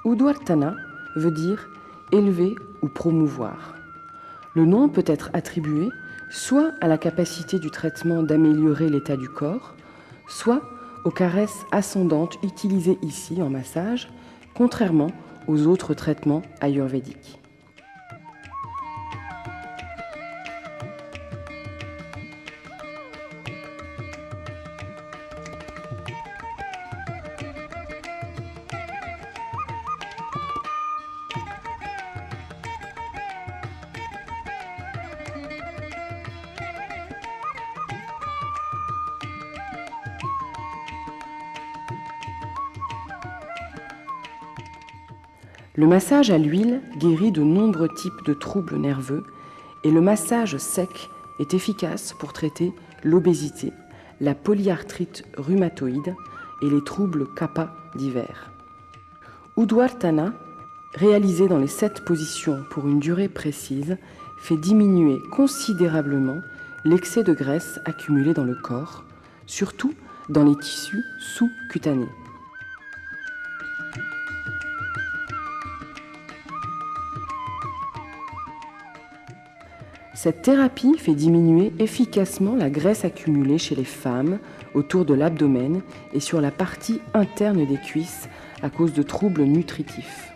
Udvartana veut dire élever ou promouvoir. Le nom peut être attribué soit à la capacité du traitement d'améliorer l'état du corps, soit aux caresses ascendantes utilisées ici en massage, contrairement aux autres traitements ayurvédiques. Le massage à l'huile guérit de nombreux types de troubles nerveux et le massage sec est efficace pour traiter l'obésité, la polyarthrite rhumatoïde et les troubles kapha divers. Udvartana, réalisé dans les 7 positions pour une durée précise, fait diminuer considérablement l'excès de graisse accumulé dans le corps, surtout dans les tissus sous-cutanés. Cette thérapie fait diminuer efficacement la graisse accumulée chez les femmes autour de l'abdomen et sur la partie interne des cuisses à cause de troubles nutritifs.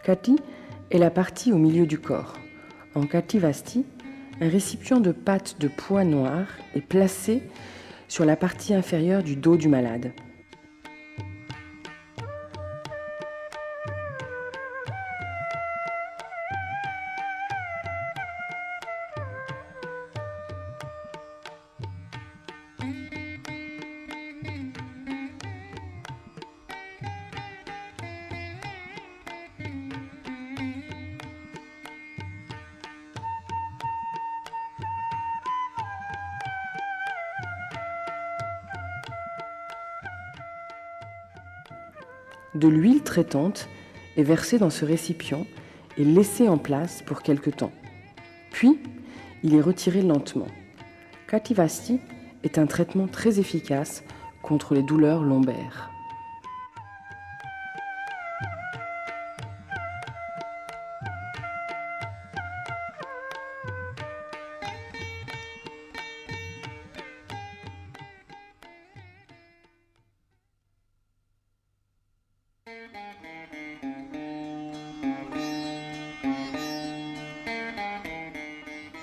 Kati est la partie au milieu du corps. En Kativasti, un récipient de pâte de pois noir est placé sur la partie inférieure du dos du malade. De l'huile traitante est versée dans ce récipient et laissée en place pour quelque temps. Puis, il est retiré lentement. Kativasti est un traitement très efficace contre les douleurs lombaires.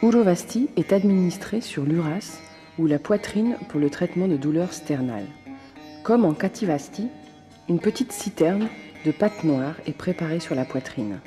Urovasti est administré sur l'uras ou la poitrine pour le traitement de douleurs sternales. Comme en Kativasti, une petite citerne de pâte noire est préparée sur la poitrine.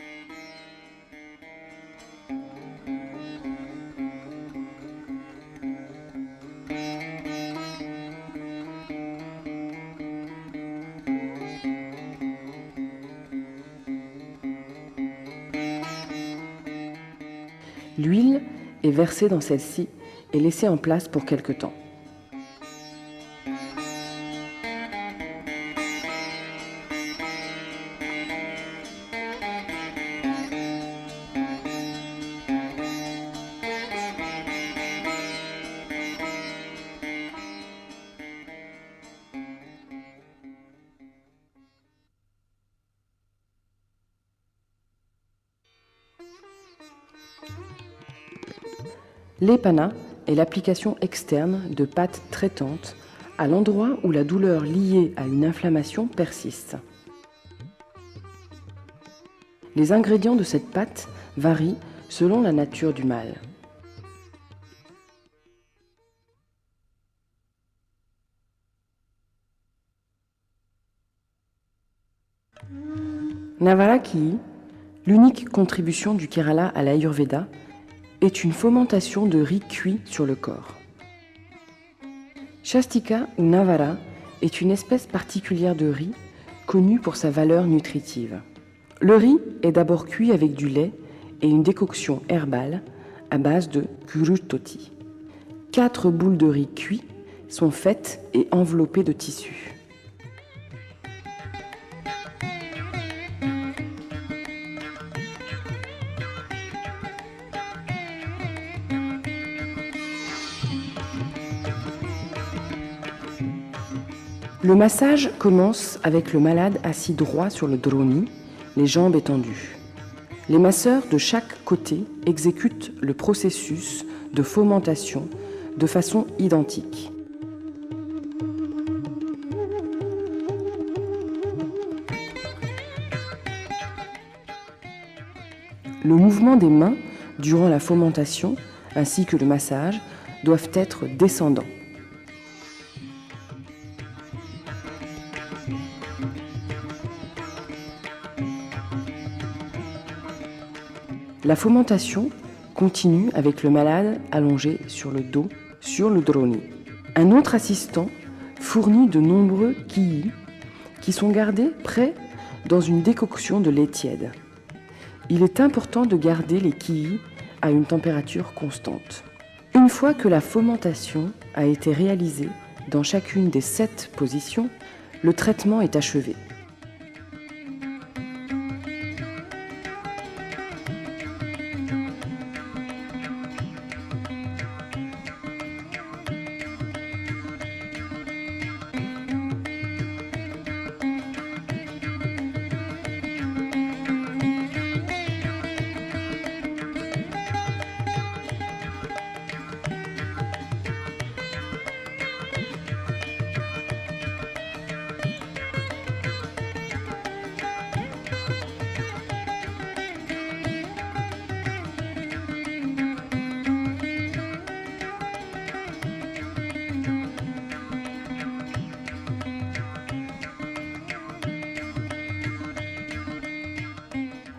L'huile est versée dans celle-ci et laissée en place pour quelque temps. L'épana est l'application externe de pâte traitante à l'endroit où la douleur liée à une inflammation persiste. Les ingrédients de cette pâte varient selon la nature du mal. Navaraki, l'unique contribution du Kerala à l'Ayurveda, est une fomentation de riz cuit sur le corps. Shastika ou Navara est une espèce particulière de riz connue pour sa valeur nutritive. Le riz est d'abord cuit avec du lait et une décoction herbale à base de gurutoti. 4 boules de riz cuit sont faites et enveloppées de tissu. Le massage commence avec le malade assis droit sur le droni, les jambes étendues. Les masseurs de chaque côté exécutent le processus de fomentation de façon identique. Le mouvement des mains durant la fomentation ainsi que le massage doivent être descendants. La fomentation continue avec le malade allongé sur le dos, sur le droni. Un autre assistant fournit de nombreux kii qui sont gardés prêts dans une décoction de lait tiède. Il est important de garder les kii à une température constante. Une fois que la fomentation a été réalisée dans chacune des 7 positions, le traitement est achevé.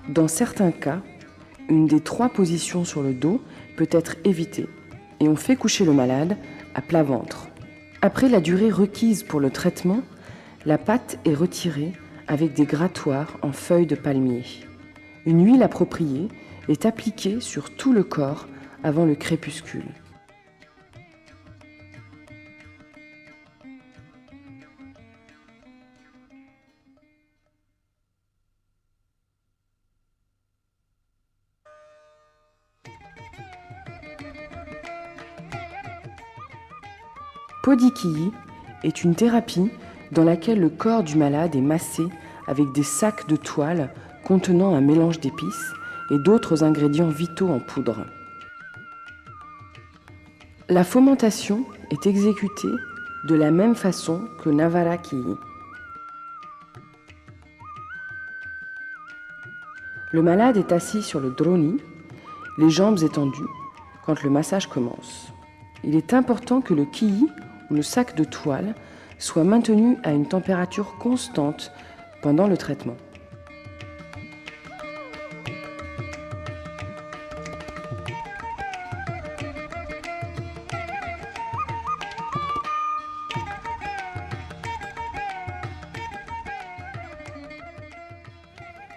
Dans certains cas, une des 3 positions sur le dos peut être évitée et on fait coucher le malade à plat ventre. Après la durée requise pour le traitement, la pâte est retirée avec des grattoirs en feuilles de palmier. Une huile appropriée est appliquée sur tout le corps avant le crépuscule. Podikii est une thérapie dans laquelle le corps du malade est massé avec des sacs de toile contenant un mélange d'épices et d'autres ingrédients vitaux en poudre. La fomentation est exécutée de la même façon que Navaraki. Le malade est assis sur le droni, les jambes étendues, quand le massage commence. Il est important que le kii, ou le sac de toile, soit maintenu à une température constante pendant le traitement.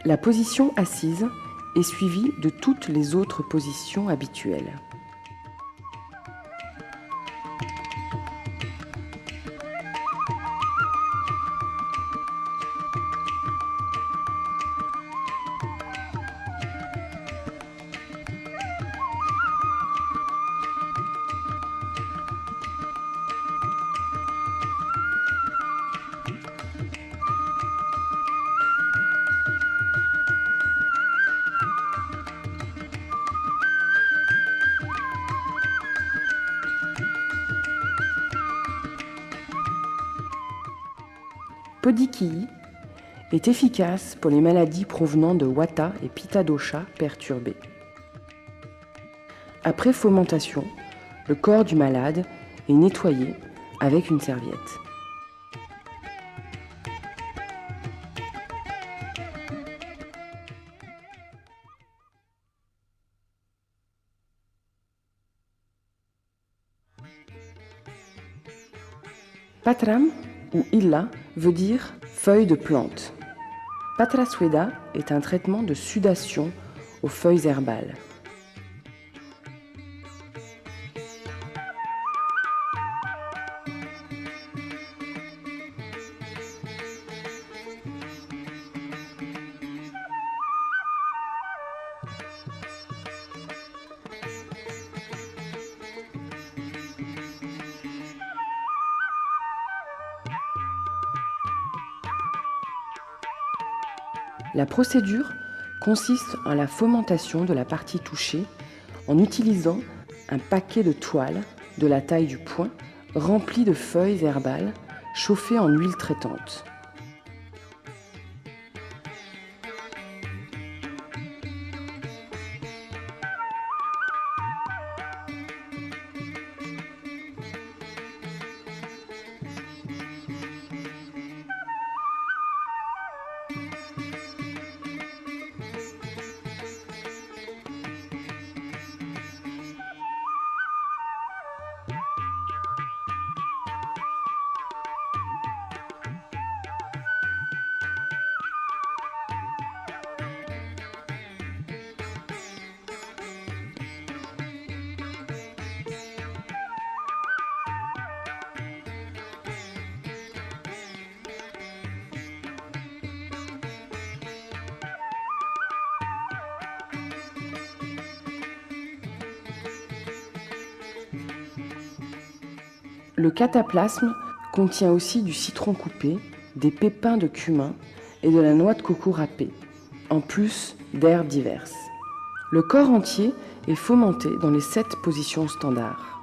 La position assise est suivie de toutes les autres positions habituelles. Podikii est efficace pour les maladies provenant de Vata et Pitta dosha perturbés. Après fomentation, le corps du malade est nettoyé avec une serviette. Patram ou illa veut dire feuille de plante. Patrasweda est un traitement de sudation aux feuilles herbales. La procédure consiste en la fomentation de la partie touchée en utilisant un paquet de toile de la taille du poing rempli de feuilles herbales chauffées en huile traitante. Le cataplasme contient aussi du citron coupé, des pépins de cumin et de la noix de coco râpée, en plus d'herbes diverses. Le corps entier est fomenté dans les 7 positions standards.